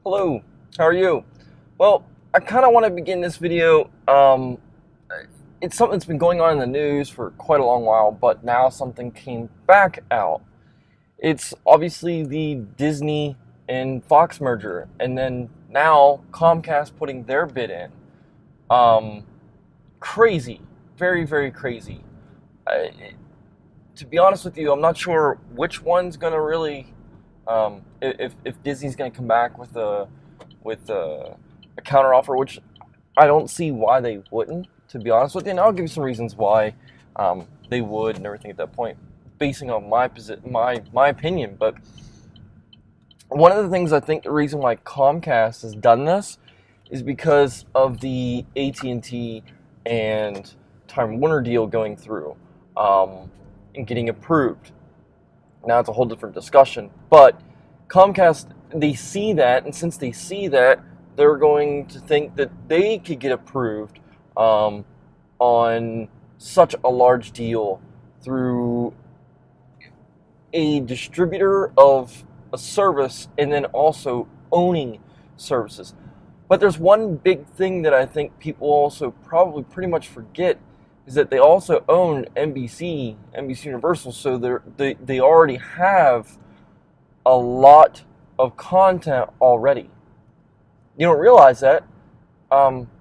Hello, how are you? Well, I kind of want to begin this video. It's something that's been going on in the news for quite a long while, but now something came back out. It's obviously the Disney and Fox merger, and then now Comcast putting their bid in. Um, Crazy, very, very crazy. I, to be honest with you, I'm not sure which one's gonna really, if Disney's gonna come back with a counter offer, which I don't see why they wouldn't. To be honest with you, and I'll give you some reasons why they would and everything at that point, basing on my opinion. But one of the things I think the reason why Comcast has done this is because of the AT&T and Time Warner deal going through and getting approved. Now it's a whole different discussion, but Comcast, they see that, and since they see that, they're going to think that they could get approved on such a large deal through a distributor of a service and then also owning services. But there's one big thing that I think people also probably pretty much forget is that they also own NBC Universal, so they already have a lot of content already. You don't realize that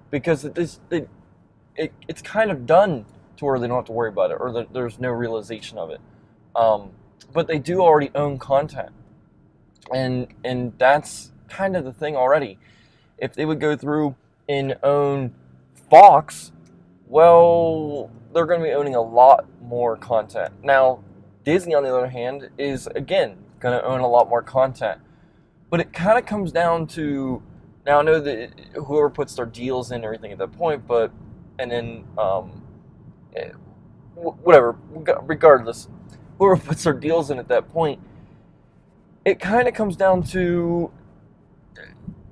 because it's kind of done to where they don't have to worry about it, or that there's no realization of it. But they do already own content, and that's kind of the thing already. If they would go through and own Fox, well, they're going to be owning a lot more content. Now, Disney, on the other hand, is, again, going to own a lot more content. But it kind of comes down to, now I know that whoever puts their deals in and everything at that point, but, and then, whatever, regardless, whoever puts their deals in at that point, it kind of comes down to,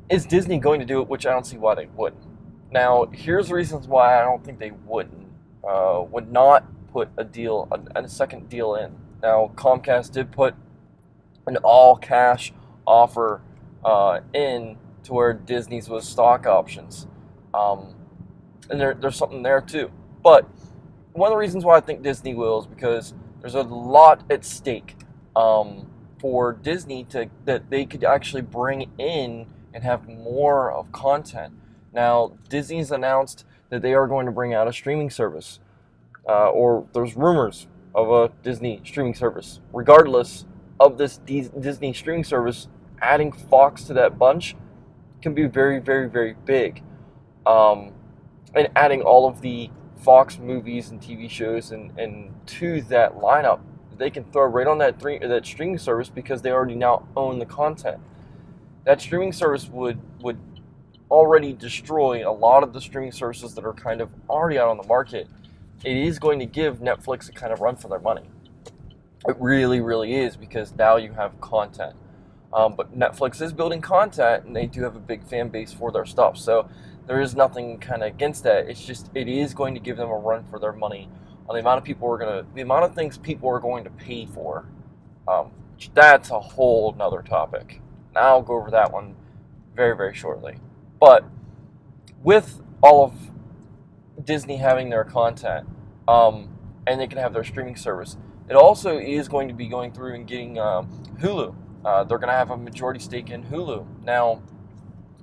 is Disney going to do it, which I don't see why they wouldn't. Now, here's reasons why I don't think they would not put a second deal in. Now, Comcast did put an all-cash offer in to where Disney's was stock options. And there's something there too. But one of the reasons why I think Disney will is because there's a lot at stake for Disney that they could actually bring in and have more of content. Now, Disney's announced that they are going to bring out a streaming service, or there's rumors of a Disney streaming service. Regardless of this Disney streaming service, adding Fox to that bunch can be very, very, very big. And adding all of the Fox movies and TV shows and to that lineup, they can throw right on that streaming service because they already now own the content. That streaming service would already destroy a lot of the streaming services that are kind of already out on the market. It is going to give Netflix a kind of run for their money. It really, really is, because now you have content. But Netflix is building content, and they do have a big fan base for their stuff. So there is nothing kind of against that. It's just, it is going to give them a run for their money on the amount of things people are going to pay for. That's a whole nother topic. And I'll go over that one very, very shortly. But with all of Disney having their content, and they can have their streaming service, it also is going to be going through and getting Hulu. They're going to have a majority stake in Hulu. Now,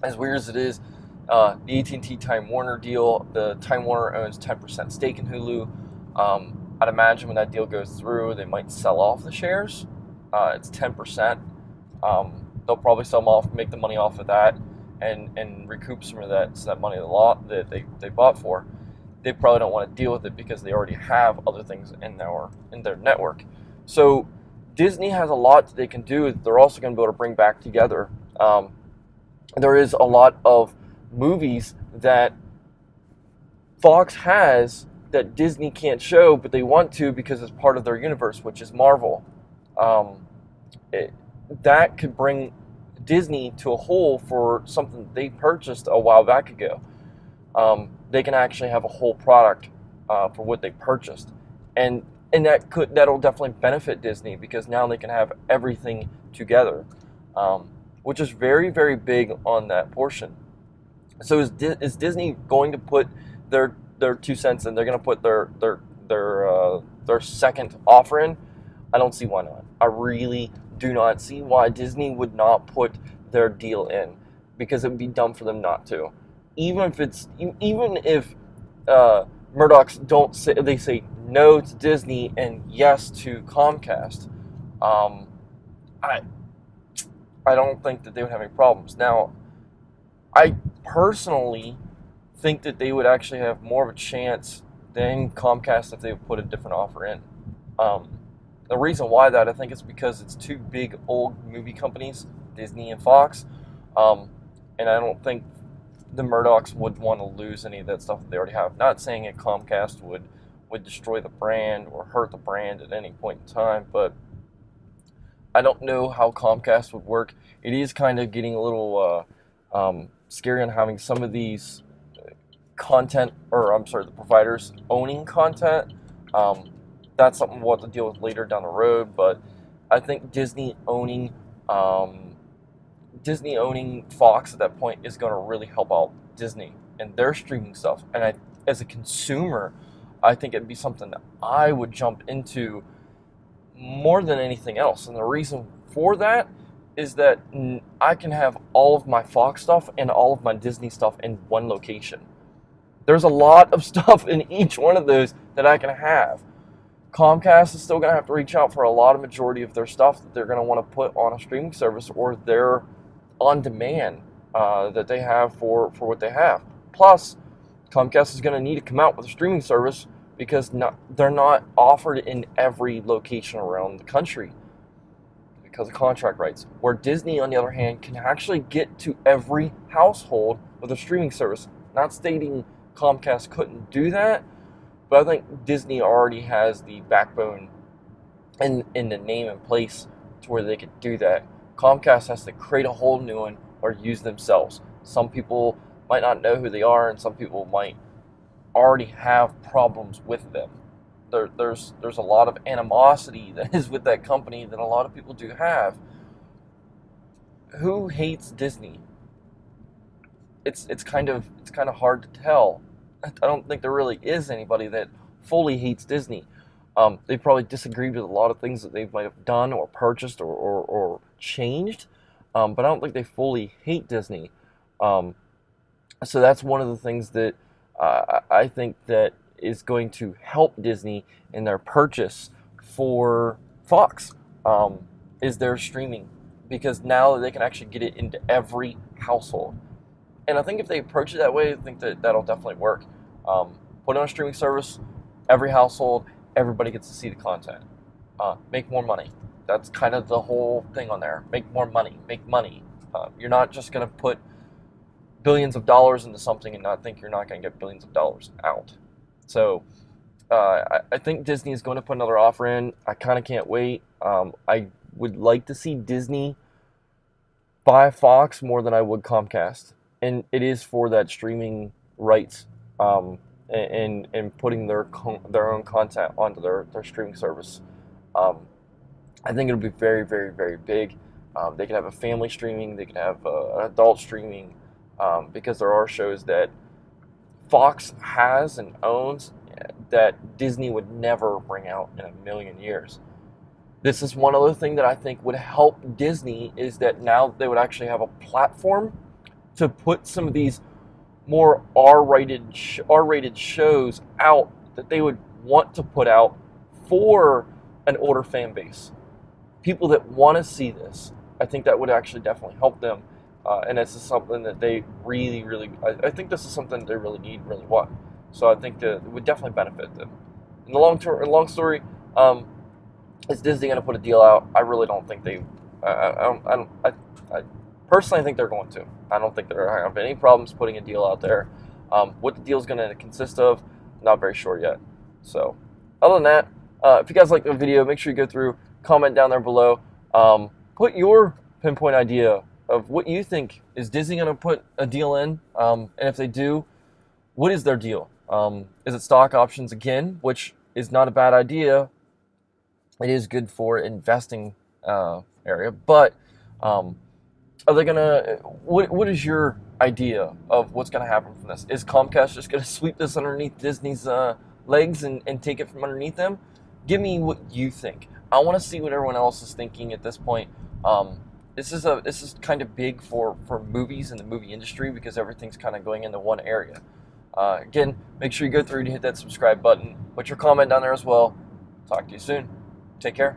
as weird as it is, the AT&T Time Warner deal, the Time Warner owns 10% stake in Hulu. I'd imagine when that deal goes through, they might sell off the shares. It's 10%. They'll probably sell them off, make the money off of that, and recoup some of that money that they bought for. They probably don't want to deal with it because they already have other things in their network. So Disney has a lot that they can do. They're also going to be able to bring back together. There is a lot of movies that Fox has that Disney can't show, but they want to because it's part of their universe, which is Marvel. That could bring Disney to a whole for something they purchased a while back ago. They can actually have a whole product for what they purchased, and that'll definitely benefit Disney because now they can have everything together. which is very, very big on that portion. So is Disney going to put their 2 cents in? They're going to put their second offer in? I don't see why not. I really do not see why Disney would not put their deal in, because it would be dumb for them not to. Even if Murdoch's don't say, they say no to Disney and yes to Comcast. Um, I I don't think that they would have any problems. Now, I personally think that they would actually have more of a chance than Comcast if they would put a different offer in. Um, the reason why that, I think, is because it's two big old movie companies, Disney and Fox, um, and I don't think the Murdochs would want to lose any of that stuff that they already have. Not saying that Comcast would destroy the brand or hurt the brand at any point in time, but I don't know how Comcast would work. It is kind of getting a little scary on having some of these content, or I'm sorry, the providers owning content. Um, that's something we'll have to deal with later down the road. But I think um, Disney owning Fox at that point is going to really help out Disney and their streaming stuff. And as a consumer, I think it'd be something that I would jump into more than anything else. And the reason for that is that I can have all of my Fox stuff and all of my Disney stuff in one location. There's a lot of stuff in each one of those that I can have. Comcast is still going to have to reach out for a lot of majority of their stuff that they're going to want to put on a streaming service or their on demand that they have for what they have. Plus, Comcast is going to need to come out with a streaming service because they're not offered in every location around the country because of contract rights. Where Disney, on the other hand, can actually get to every household with a streaming service. Not stating Comcast couldn't do that, but I think Disney already has the backbone and in the name and place to where they could do that. Comcast has to create a whole new one or use themselves. Some people might not know who they are, and some people might already have problems with them. There's a lot of animosity that is with that company that a lot of people do have. Who hates Disney? It's kind of hard to tell. I don't think there really is anybody that fully hates Disney. They probably disagreed with a lot of things that they might have done or purchased or changed, but I don't think they fully hate Disney. So that's one of the things that I think that is going to help Disney in their purchase for Fox, is their streaming, because now they can actually get it into every household. And I think if they approach it that way, I think that'll definitely work. Put on a streaming service, every household, everybody gets to see the content. Make more money. That's kind of the whole thing on there. Make more money. Make money. You're not just going to put billions of dollars into something and not think you're not going to get billions of dollars out. So I think Disney is going to put another offer in. I kind of can't wait. I would like to see Disney buy Fox more than I would Comcast. And it is for that streaming rights, and putting their own content onto their streaming service. I think it'll be very, very, very big. They could have a family streaming. They could have an adult streaming, because there are shows that Fox has and owns that Disney would never bring out in a million years. This is one other thing that I think would help Disney, is that now they would actually have a platform to put some of these more R-rated shows out that they would want to put out for an older fan base. People that want to see this. I think that would actually definitely help them. And this is something that they really, really, I think this is something they really need, really want. So I think that it would definitely benefit them. In the long story, is Disney going to put a deal out? I really don't think they, I personally think they're going to. I don't think they're going to have any problems putting a deal out there. What the deal is going to consist of, not very sure yet. So, other than that, if you guys like the video, make sure you go through, comment down there below. Put your pinpoint idea of what you think. Is Disney going to put a deal in? And if they do, what is their deal? Is it stock options again, which is not a bad idea. It is good for investing area, but Are they gonna? What is your idea of what's gonna happen from this? Is Comcast just gonna sweep this underneath Disney's legs and take it from underneath them? Give me what you think. I want to see what everyone else is thinking at this point. This is kind of big for movies and the movie industry because everything's kind of going into one area. Again, make sure you go through and hit that subscribe button. Put your comment down there as well. Talk to you soon. Take care.